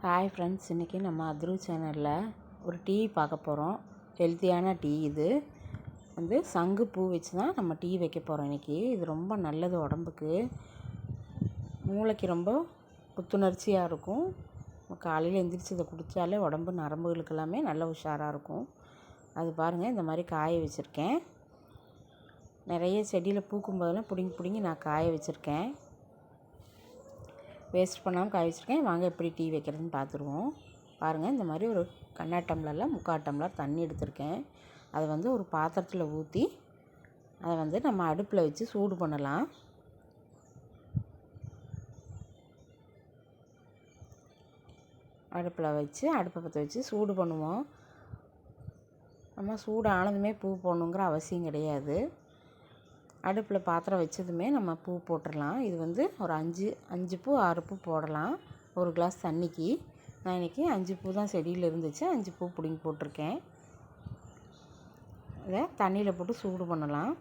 Hi friends, இன்றைக்கி நம்ம அத்ரு சேனலில் ஒரு டீ பார்க்க போகிறோம். ஹெல்த்தியான டீ. இது வந்து சங்கு பூ வச்சு தான் நம்ம டீ வைக்க போகிறோம் இன்றைக்கி. இது ரொம்ப நல்லது உடம்புக்கு, மூளைக்கு ரொம்ப புத்துணர்ச்சியாக இருக்கும். காலையில் எழுந்திரிச்சி இதை குடித்தாலே உடம்பு நரம்புகளுக்கு எல்லாமே நல்ல உஷாராக இருக்கும். அது பாருங்கள், இந்த மாதிரி காய வச்சுருக்கேன். நிறைய செடியில் பூக்கும் போதெல்லாம் பிடுங்கி நான் காய வச்சுருக்கேன். வேஸ்ட் பண்ணாமல் காய வச்சுருக்கேன். வாங்க எப்படி டீ வைக்கிறதுன்னு பார்த்துருவோம். பாருங்கள், இந்த மாதிரி ஒரு கண்ணா டம்ளரில் 3/4 டம்ளர் தண்ணி எடுத்திருக்கேன். அதை வந்து ஒரு பாத்திரத்தில் ஊற்றி அதை வந்து நம்ம அடுப்பில் வச்சு சூடு பண்ணலாம். அடுப்பை பற்ற வச்சு சூடு பண்ணுவோம். நம்ம சூடு ஆனதுமே பூ போடணுங்கிற அவசியம் கிடையாது. அடுப்பில் பாத்திரம் வச்சதுமே நம்ம பூ போட்டுடலாம். இது வந்து ஒரு 5 பூ 6 பூ போடலாம் ஒரு கிளாஸ் தண்ணிக்கு. நான் இன்றைக்கி 5 பூ தான் செடியில் இருந்துச்சு, 5 பூ பிடுங்கி போட்டிருக்கேன். இதை தண்ணியில் போட்டு சூடு பண்ணலாம்.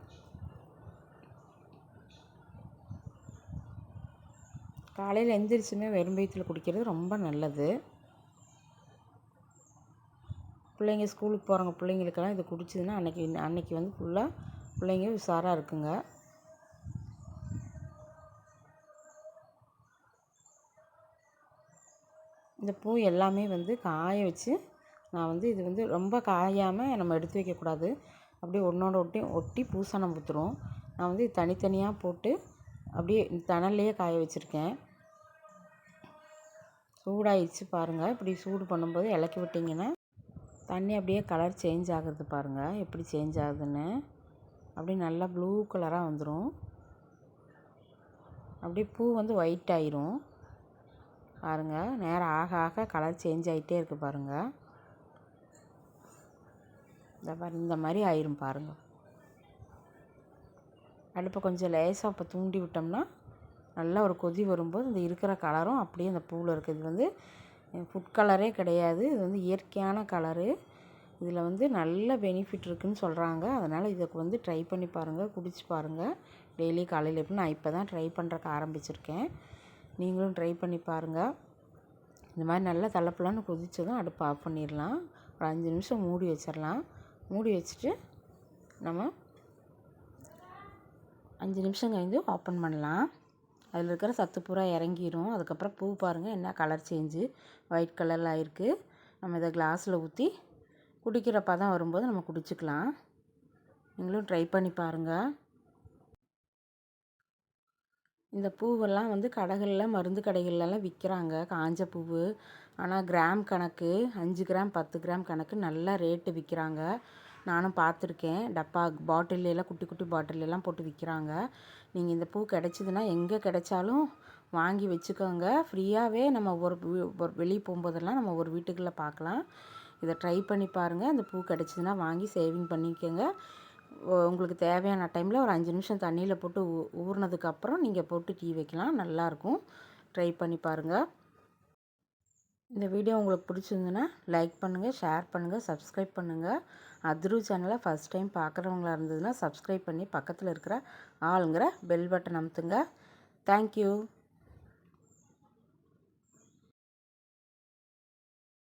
காலையில் எந்திரிச்சுமே வெறும் வயிற்றில் குடிக்கிறது ரொம்ப நல்லது. பிள்ளைங்க ஸ்கூலுக்கு போகிறவங்க பிள்ளைங்களுக்கெல்லாம் இது குடிச்சதுன்னா அன்னைக்கு வந்து ஃபுல்லாக பிள்ளைங்க உஷாராக இருக்குங்க. இந்த பூ எல்லாமே வந்து காய வச்சு நான் வந்து இது வந்து ரொம்ப காயாமல் நம்ம எடுத்து வைக்கக்கூடாது. அப்படியே ஒன்றோட ஒட்டி பூசணம் ஊற்றுரும். நான் வந்து தனித்தனியாக போட்டு அப்படியே தணல்லையே காய வச்சுருக்கேன். சூடாகிடுச்சு பாருங்கள். இப்படி சூடு பண்ணும்போது இலக்கி விட்டிங்கன்னா தண்ணி அப்படியே கலர் சேஞ்ச் ஆகுறது பாருங்கள், எப்படி சேஞ்ச் ஆகுதுன்னு. அப்படியே நல்லா ப்ளூ கலராக வந்துடும். அப்படியே பூ வந்து ஒயிட் ஆயிரும் பாருங்கள். நேரம் ஆக ஆக கலர் சேஞ்ச் ஆகிட்டே இருக்குது பாருங்கள். இந்த மாதிரி ஆயிரும் பாருங்கள். அடுப்பை கொஞ்சம் லேசாக இப்போ தூண்டி விட்டோம்னா நல்லா ஒரு கொதி வரும்போது இந்த இருக்கிற கலரும் அப்படியே இந்த பூவில் இருக்குது. இது வந்து ஃபுட் கலரே கிடையாது, இது வந்து இயற்கையான கலரு. இதில் வந்து நல்ல பெனிஃபிட் இருக்குதுன்னு சொல்கிறாங்க. அதனால் இதை வந்து ட்ரை பண்ணி பாருங்கள், குடிச்சு பாருங்கள். டெய்லி காலையில் எப்படி நான் இப்போ தான் ட்ரை பண்ணுறக்கு ஆரம்பிச்சிருக்கேன். நீங்களும் ட்ரை பண்ணி பாருங்கள். இந்த மாதிரி நல்லா தள்ளப்பலான்னு கொதிச்சதும் அடுப்பு ஆஃப் பண்ணிடலாம். ஒரு 5 நிமிஷம் மூடி வச்சிடலாம். மூடி வச்சுட்டு நம்ம 5 நிமிஷம் கழிந்து ஓப்பன் பண்ணலாம். அதில் இருக்கிற சத்து பூரா இறங்கிடும். அதுக்கப்புறம் பூ பாருங்கள் என்ன கலர் சேஞ்சு, ஒயிட் கலரில் ஆகிருக்கு. நம்ம இதை கிளாஸில் ஊற்றி குடிக்கிற பதம் வரும்போது நம்ம குடிச்சிக்கலாம். நீங்களும் ட்ரை பண்ணி பாருங்கள். இந்த பூவெல்லாம் வந்து கடைகளில் மருந்து கடைகள்லாம் விற்கிறாங்க, காஞ்ச பூவு. ஆனால் கிராம் கணக்கு 5 கிராம் 10 கிராம் கணக்கு நல்லா ரேட்டு விற்கிறாங்க. நானும் பார்த்துருக்கேன். டப்பா பாட்டிலெல்லாம் குட்டி குட்டி பாட்டிலெல்லாம் போட்டு விற்கிறாங்க. நீங்கள் இந்த பூ கிடச்சிதுன்னா எங்கே கிடைச்சாலும் வாங்கி வச்சுக்கோங்க. ஃப்ரீயாகவே நம்ம வெளியே போகும்போதெல்லாம் நம்ம ஒரு வீட்டுக்குள்ளே பார்க்கலாம். இதை ட்ரை பண்ணி பாருங்கள். அந்த பூ கிடச்சிதுன்னா வாங்கி சேவிங் பண்ணிக்கோங்க. உங்களுக்கு தேவையான டைமில் ஒரு 5 நிமிஷம் தண்ணியில் போட்டு ஊறினதுக்கப்புறம் நீங்கள் போட்டு டீ வைக்கலாம். நல்லாயிருக்கும். ட்ரை பண்ணி பாருங்கள். இந்த வீடியோ உங்களுக்கு பிடிச்சிருந்துன்னா லைக் பண்ணுங்கள், ஷேர் பண்ணுங்கள், சப்ஸ்கிரைப் பண்ணுங்கள். அத்ரு சேனலை ஃபஸ்ட் டைம் பார்க்குறவங்களா இருந்ததுன்னா சப்ஸ்கிரைப் பண்ணி பக்கத்தில் இருக்கிற ஆளுங்கிற பெல் பட்டன் அமுத்துங்க. தேங்க்யூ.